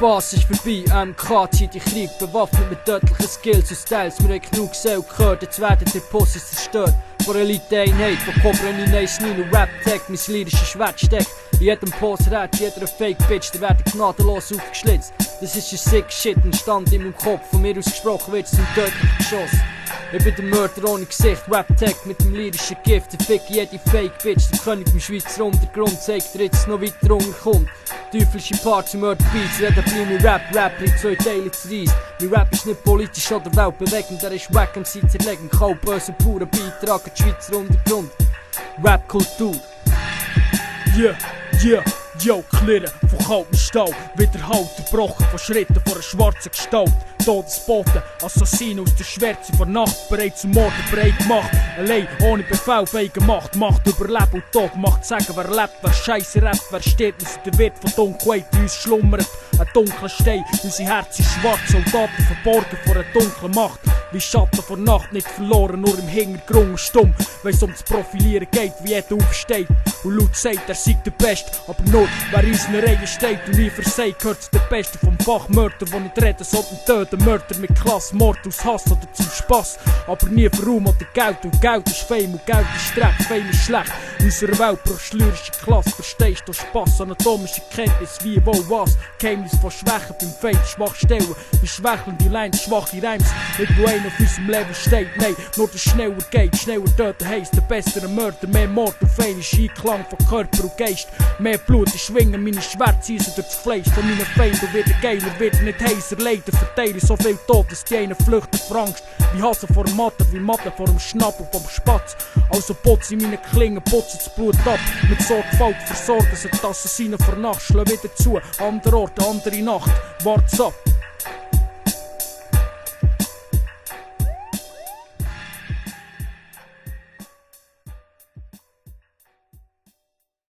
Spass ist vorbei, MK zieht in Krieg, bewaffnet mit tödlichen Skills und Styles. Wir haben genug gesehen gehört, jetzt werden die Posses zerstört. Vor Elite-Einheit, von Cobra 919 und Rap-Tech, mein lyrisches Schwert steckt. In jedem Post-Rat, jeder Fake-Bitch, der werden gnadenlos aufgeschlitzt. Das ist ein sick Shit, entstand in meinem Kopf, von mir ausgesprochen wird zum tödlichen Geschoss. Ich bin der Mörder ohne Gesicht, Rap-Tech mit dem lyrischen Gift. Ich fick jede Fake-Bitch, der König im Schweizer Untergrund, zeigt dir jetzt noch weiter runterkommt. Teuflische Parts und Mörder-Beats, jeder bleibt mein Rap in 2 Teile zerreißt. Mein Rap ist nicht politisch oder weltbewegend, er ist wack am Seid zerlegend. Kaum böse, purer Beitrag an den Schweizer Untergrund. Rap-Kultur. Yeah, yeah, yo, klirren von kaltem Stahl, Widerhalt gebrochen von Schritten von einer schwarzen Gestalt. Todesboten, Assassinen aus der Schwärze von Nacht, bereit zum Morden, bereit gemacht. Allein, ohne Befehl, wegen Macht, Macht über Leben und Tod, Macht sagen, wer lebt, wer Scheiße rappt, wer stirbt. Wir der Wirt von Dunkelheit, in uns schlummert ein dunkler Stein, unser Herz ist schwarz, Soldaten verborgen vor einer dunklen Macht. Wie Schatten vor Nacht, nicht verloren, nur im Hintergrund stumm. Weil's ums Profilieren geht, wie jeder aufsteht. Und laut sagt, er sei der Beste, aber nur, wer in unseren Reihen steht und nie versagt, gehört zu den Besten vom Fachmörder, die nicht reden, sondern töten. Mörder mit Klasse, Mord aus Hass oder zum Spass. Aber nie für Ruhm oder Geld, und Geld ist Fame und Geld ist Dreck, Fame ist schlecht. In unserer Welt brauchst du lyrische Klasse, verstehst du Spass, anatomische Kenntnis, wie, wo, was. Geheimnis von Schwächen beim Feind, Schwachstellen, wie schwächelnde Lines, schwache Reims. Nicht wo einer auf unserem Level steht, nein, nur der schneller geht, schneller töten heisst der bessere Mörder, mehr Mord auf einen ist Einklang von Körper und Geist. Mehr Blut, ich schwinge meine Schwert, ziehen durch das Fleisch von meinen Feinden, wird er geiler, wird er nicht heiser, leider verteile so viel Tod, dass die einen flüchten vor Angst, wie Hasen vor dem Matten, wie Matten vor dem Schnappel vom Spatz. Also putze ich meine Klingen, putze das Blut ab, mit Sorgfalt versorgen sie die Assassinen vor Nacht, schlagen wieder zu, anderer Ort, andere Nacht, wart's ab.